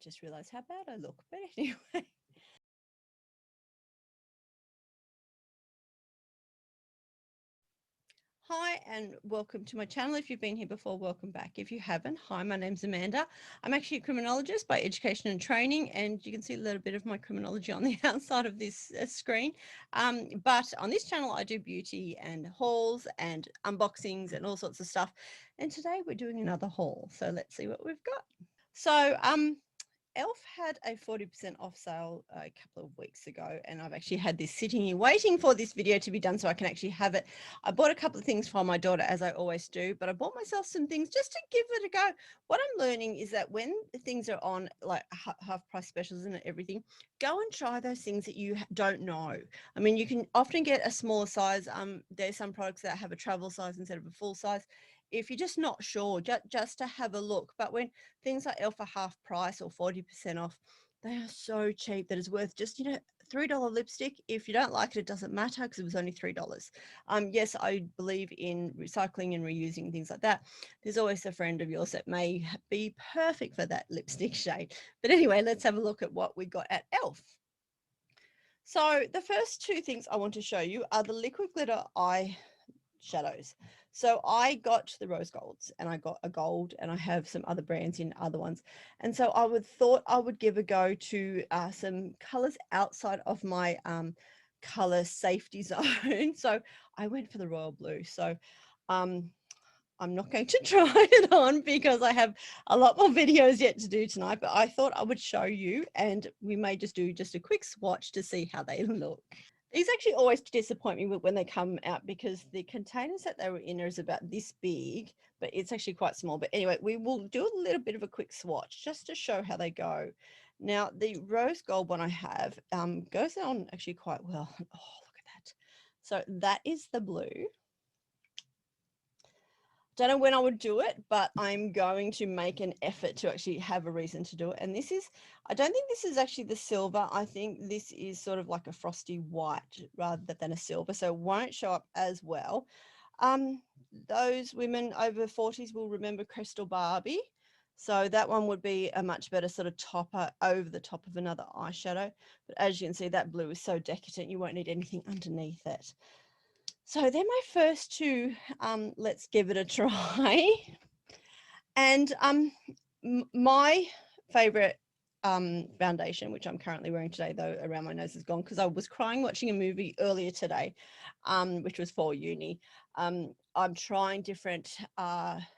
just realized how bad I look. But anyway. Hi and welcome to my channel. If you've been here before, welcome back. If you haven't, hi, my name's Amanda. I'm actually a criminologist by education and training, and you can see a little bit of my criminology on the outside of this screen. But on this channel, I do beauty and hauls and unboxings and all sorts of stuff. And today we're doing another haul. So let's see what we've got. So E.L.F had a 40% off sale a couple of weeks ago, and I've actually had this sitting here waiting for this video to be done so I can actually have it. I bought a couple of things for my daughter, as I always do, but I bought myself some things just to give it a go. What I'm learning is that when things are on like half price specials and everything, go and try those things that you don't know. I mean, you can often get a smaller size. There's some products that have a travel size instead of a full size. If you're just not sure, just to have a look. But when things like E.L.F are half price or 40% off, they are so cheap that it's worth just, you know, $3 lipstick. If you don't like it, it doesn't matter because it was only $3. Yes, I believe in recycling and reusing things like that. There's always a friend of yours that may be perfect for that lipstick shade. But anyway, let's have a look at what we got at E.L.F. So the first two things I want to show you are the liquid glitter eye shadows. So I got the rose golds and I got a gold, and I have some other brands in other ones. And so I thought I would give a go to some colors outside of my color safety zone. So I went for the royal blue. So I'm not going to try it on because I have a lot more videos yet to do tonight, but I thought I would show you, and we may just do just a quick swatch to see how they look. These actually always disappoint me when they come out because the containers that they were in is about this big, but it's actually quite small. But anyway, we will do a little bit of a quick swatch just to show how they go. Now, the rose gold one I have goes on actually quite well. Oh, look at that. So that is the blue. Don't know when I would do it, but I'm going to make an effort to actually have a reason to do it. And this is, I don't think this is actually the silver. I think this is sort of like a frosty white rather than a silver, so it won't show up as well. Those women over 40s will remember Crystal Barbie. So that one would be a much better sort of topper over the top of another eyeshadow. But as you can see, that blue is so decadent, you won't need anything underneath it. So they're my first two. Let's give it a try. And my favorite foundation, which I'm currently wearing today, though around my nose is gone because I was crying watching a movie earlier today, which was for uni. I'm trying different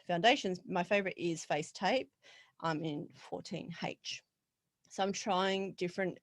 foundations. My favorite is Face Tape. I'm in 14H. So I'm trying different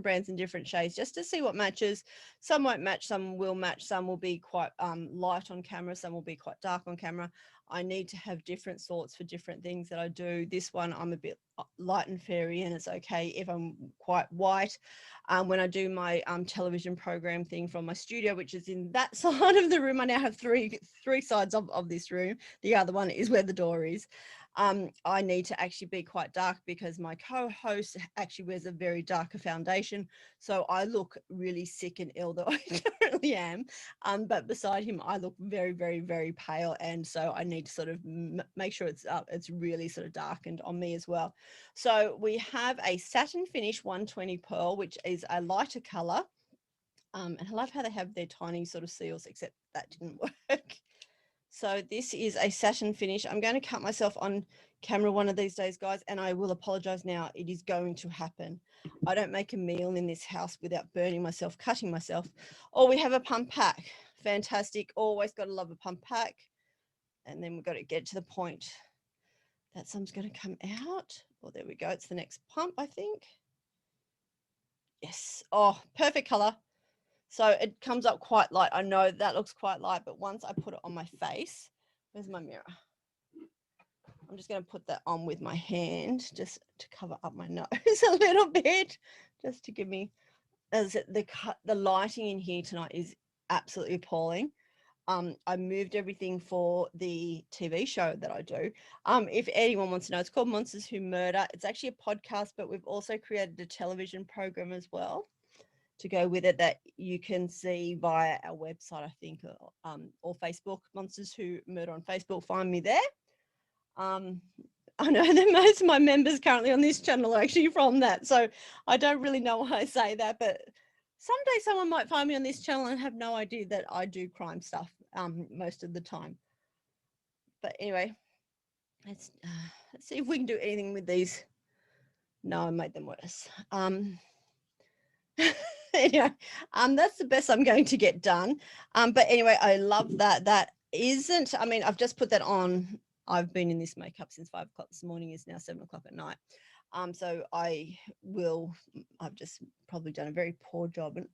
brands in different shades just to see what matches. Some won't match, some will match, some will be quite light on camera, some will be quite dark on camera. I need to have different sorts for different things that I do. This one I'm a bit light and fairy, and it's okay if I'm quite white. When I do my television program thing from my studio, which is in that side of the room, I now have three sides of this room. The other one is where the door is. I need to actually be quite dark because my co-host actually wears a very darker foundation. So I look really sick and ill, though I currently am. But beside him, I look very, very, very pale. And so I need to sort of make sure it's really sort of darkened on me as well. So we have a satin finish 120 pearl, which is a lighter color. And I love how they have their tiny sort of seals, except that didn't work. So this is a satin finish. I'm going to cut myself on camera one of these days, guys, and I will apologize now. It is going to happen. I don't make a meal in this house without burning myself, cutting myself. Oh, we have a pump pack. Fantastic. Always got to love a pump pack. And then we've got to get to the point that some's going to come out. Oh, there we go. It's the next pump, I think. Yes. Oh, perfect color. So it comes up quite light. I know that looks quite light, but once I put it on my face, where's my mirror? I'm just going to put that on with my hand just to cover up my nose a little bit, just to give me, as the lighting in here tonight is absolutely appalling. I moved everything for the TV show that I do. If anyone wants to know, it's called Monsters Who Murder. It's actually a podcast, but we've also created a television program as well to go with it that you can see via our website, I think, or Facebook. Monsters Who Murder on Facebook. Find me there. I know that most of my members currently on this channel are actually from that. So I don't really know why I say that, but someday someone might find me on this channel and have no idea that I do crime stuff most of the time. But anyway, let's see if we can do anything with these. No, I made them worse. Anyway, that's the best I'm going to get done. But anyway, I love that. That isn't, I mean, I've just put that on. I've been in this makeup since 5 o'clock this morning. It's now 7 o'clock at night. So I've just probably done a very poor job, and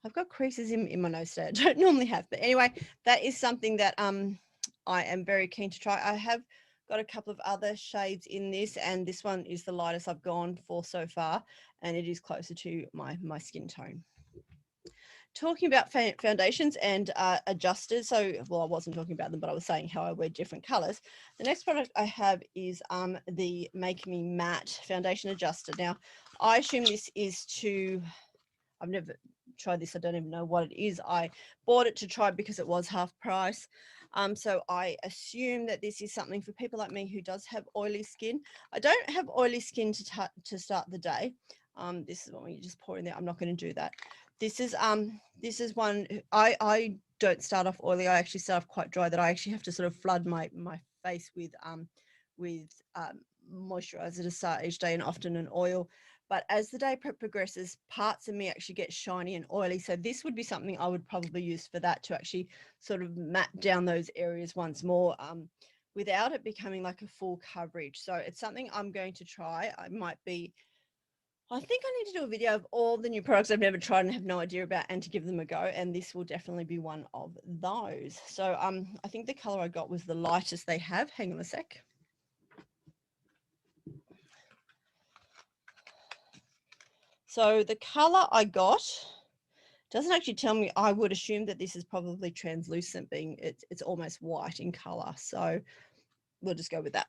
I've got creases in my nose today. I don't normally have, but anyway, that is something that I am very keen to try. I have got a couple of other shades in this, and this one is the lightest I've gone for so far, and it is closer to my skin tone. Talking about foundations and adjusters, so well, I wasn't talking about them, but I was saying how I wear different colors. The next product I have is the Make Me Matte foundation adjuster. Now I assume this is I've never tried this, I don't even know what it is. I bought it to try because it was half price. So I assume that this is something for people like me who does have oily skin. I don't have oily skin to start the day. This is one you just pour in there. I'm not going to do that. This is one I don't start off oily. I actually start off quite dry, that I actually have to sort of flood my face with moisturizer to start each day, and often an oil. But as the day progresses, parts of me actually get shiny and oily. So this would be something I would probably use for that, to actually sort of matte down those areas once more, without it becoming like a full coverage. So it's something I'm going to try. I think I need to do a video of all the new products I've never tried and have no idea about, and to give them a go. And this will definitely be one of those. So I think the color I got was the lightest they have. Hang on a sec. So the color I got doesn't actually tell me. I would assume that this is probably translucent, being it's almost white in color. So we'll just go with that.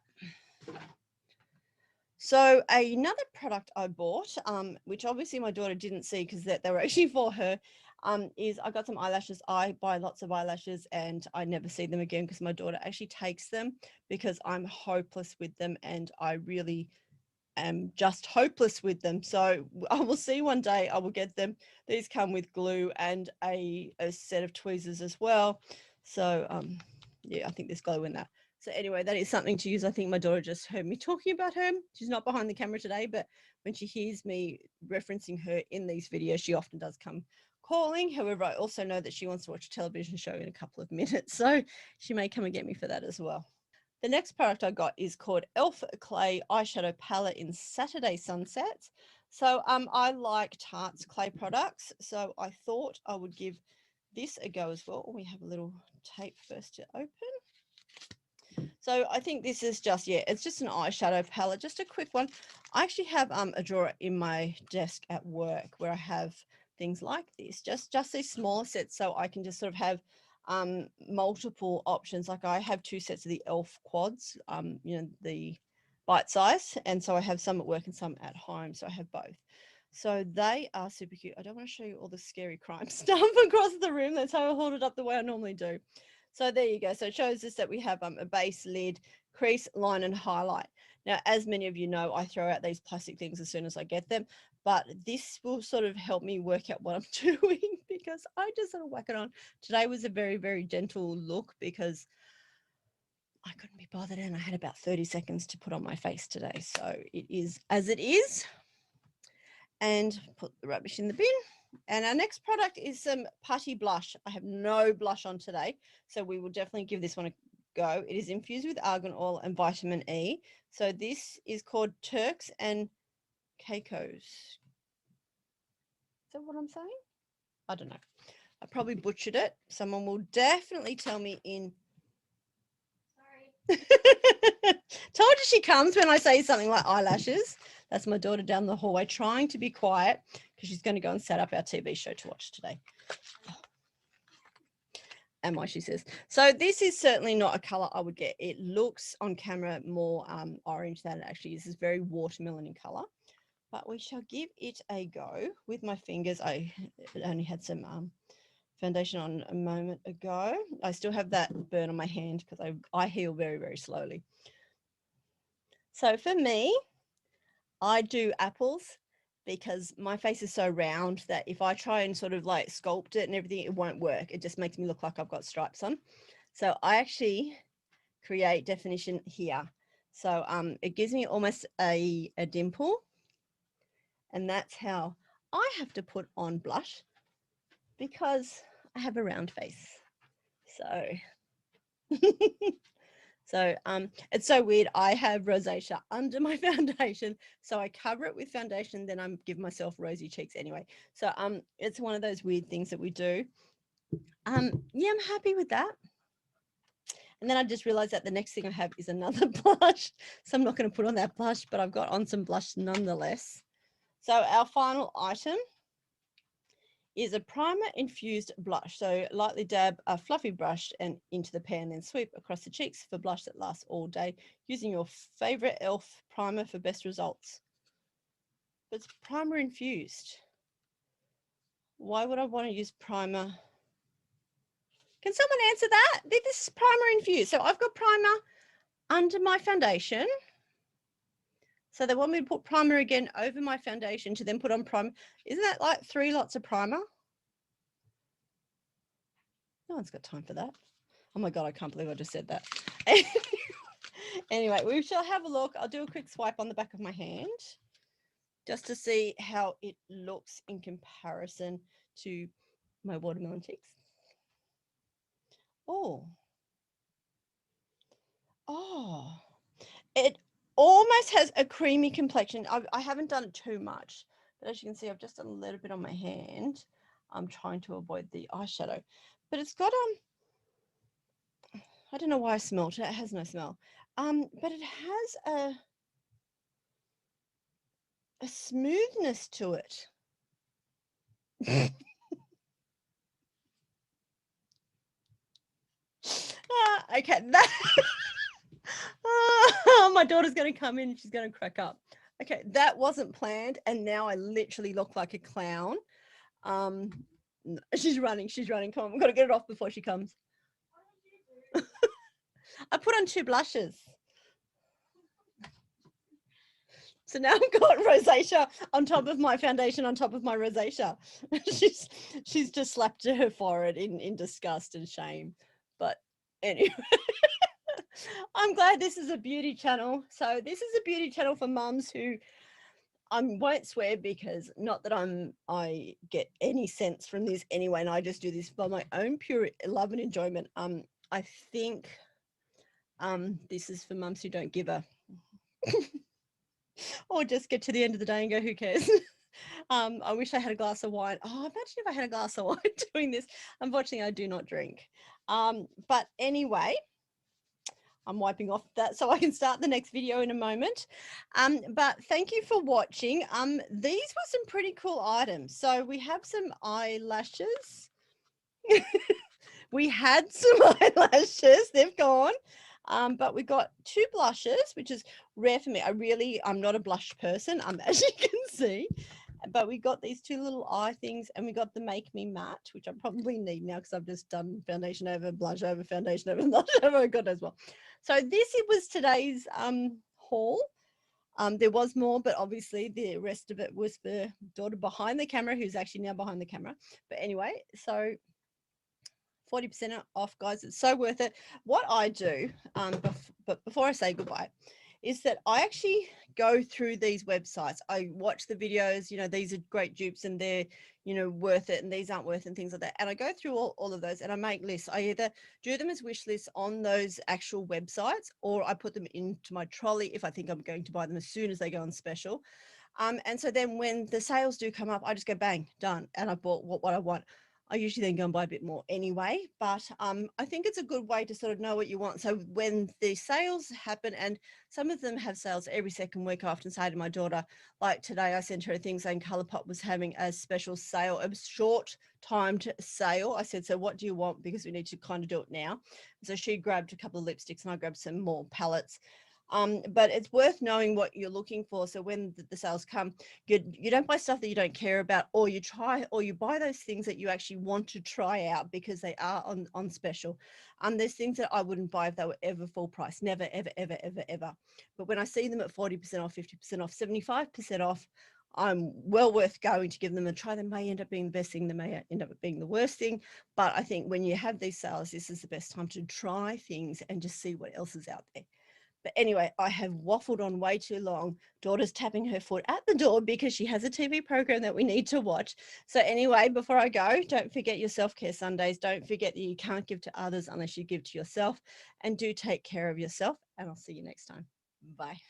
So another product I bought, which obviously my daughter didn't see because they were actually for her, is I got some eyelashes. I buy lots of eyelashes and I never see them again because my daughter actually takes them, because I'm hopeless with them, and I really am just hopeless with them. So I will see one day, I will get them. These come with glue and a set of tweezers as well. So yeah, I think there's glue in that. So anyway, that is something to use. I think my daughter just heard me talking about her. She's not behind the camera today, but when she hears me referencing her in these videos, she often does come calling. However, I also know that she wants to watch a television show in a couple of minutes, so she may come and get me for that as well. The next product I got is called E.L.F Clay Eyeshadow Palette in Saturday Sunsets. So I like Tarte's clay products, so I thought I would give this a go as well. We have a little tape first to open. So I think this is just, yeah, it's just an eyeshadow palette, just a quick one. I actually have a drawer in my desk at work where I have things like this, just these smaller sets, so I can just sort of have multiple options. Like I have 2 sets of the E.L.F quads, you know, the bite size, and so I have some at work and some at home, so I have both. So they are super cute. I don't want to show you all the scary crime stuff across the room. That's how I hold it up the way I normally do. So there you go. So it shows us that we have a base, lid, crease, line, and highlight. Now, as many of you know, I throw out these plastic things as soon as I get them, but this will sort of help me work out what I'm doing, because I just sort of whack it on. Today was a very, very gentle look because I couldn't be bothered, and I had about 30 seconds to put on my face today. So it is as it is. And put the rubbish in the bin. And our next product is some putty blush. I have no blush on today, so we will definitely give this one a go. It is infused with argan oil and vitamin E. So this is called Turks and Caicos. Is that what I'm saying? I don't know. I probably butchered it. Someone will definitely tell me in. Sorry. Told you she comes when I say something like eyelashes. That's my daughter down the hallway trying to be quiet because she's going to go and set up our TV show to watch today. And why she says. So this is certainly not a color I would get. It looks on camera more orange than it actually is. It's very watermelon in color. But we shall give it a go with my fingers. I only had some foundation on a moment ago. I still have that burn on my hand because I heal very, very slowly. So for me, I do apples because my face is so round that if I try and sort of like sculpt it and everything, it won't work. It just makes me look like I've got stripes on. So I actually create definition here. So it gives me almost a dimple, and that's how I have to put on blush because I have a round face. So so it's so weird. I have rosacea under my foundation, so I cover it with foundation, then I give myself rosy cheeks anyway. So it's one of those weird things that we do. Yeah, I'm happy with that. And then I just realized that the next thing I have is another blush. So I'm not going to put on that blush, but I've got on some blush nonetheless. So our final item is a primer infused blush. So lightly dab a fluffy brush and into the pan, then sweep across the cheeks for blush that lasts all day using your favorite E.L.F primer for best results. But it's primer infused. Why would I want to use primer? Can someone answer that? This is primer infused. So I've got primer under my foundation. So they want me to put primer again over my foundation to then put on primer. Isn't that like 3 lots of primer? No one's got time for that. Oh my God, I can't believe I just said that. Anyway, we shall have a look. I'll do a quick swipe on the back of my hand just to see how it looks in comparison to my watermelon cheeks. Oh, it almost has a creamy complexion. I haven't done it too much, but as you can see, I've just done a little bit on my hand. I'm trying to avoid the eyeshadow, but it's got I don't know why I smelled it. It has no smell. But it has a smoothness to it. Okay, that my daughter's going to come in and she's going to crack up. Okay, that wasn't planned, and now I literally look like a clown. She's running. Come on, we've got to get it off before she comes. I put on 2 blushes. So now I've got rosacea on top of my foundation, on top of my rosacea. she's just slapped her forehead in disgust and shame. But anyway, I'm glad this is a beauty channel. So this is a beauty channel for mums who I won't swear because not that I get any sense from this anyway, and I just do this for my own pure love and enjoyment. I think this is for mums who don't give a or just get to the end of the day and go, who cares? I wish I had a glass of wine. Oh, imagine if I had a glass of wine doing this. Unfortunately, I do not drink. But anyway, I'm wiping off that so I can start the next video in a moment. But thank you for watching. These were some pretty cool items. So we have some eyelashes. We had some eyelashes. They've gone. But we got 2 blushes, which is rare for me. I'm not a blush person, as you can see. But we got these 2 little eye things, and we got the Make Me Matte, which I probably need now because I've just done foundation over, blush over, foundation over, blush over. God knows what. So it was today's haul. There was more, but obviously the rest of it was for daughter behind the camera, who's actually now behind the camera. But anyway, so 40% off, guys. It's so worth it. What I do, but before I say goodbye, is that I actually go through these websites. I watch the videos, these are great dupes and they're, worth it, and these aren't worth it, and things like that. And I go through all of those and I make lists. I either do them as wish lists on those actual websites, or I put them into my trolley if I think I'm going to buy them as soon as they go on special. And so then when the sales do come up, I just go bang, done. And I bought what I want. I usually then go and buy a bit more anyway, but I think it's a good way to sort of know what you want. So when the sales happen, and some of them have sales every second week, I often say to my daughter, like today I sent her a thing saying Colourpop was having a special sale, a short timed sale. I said, so what do you want? Because we need to kind of do it now. So she grabbed a couple of lipsticks and I grabbed some more palettes. But it's worth knowing what you're looking for. So when the sales come, you don't buy stuff that you don't care about, or you buy those things that you actually want to try out because they are on special. There's things that I wouldn't buy if they were ever full price, never, ever, ever, ever, ever. But when I see them at 40% off, 50% off, 75% off, I'm well worth going to give them a try. They may end up being the best thing, they may end up being the worst thing. But I think when you have these sales, this is the best time to try things and just see what else is out there. But anyway, I have waffled on way too long. Daughter's tapping her foot at the door because she has a TV program that we need to watch. So anyway, before I go, don't forget your self-care Sundays. Don't forget that you can't give to others unless you give to yourself. And do take care of yourself. And I'll see you next time. Bye.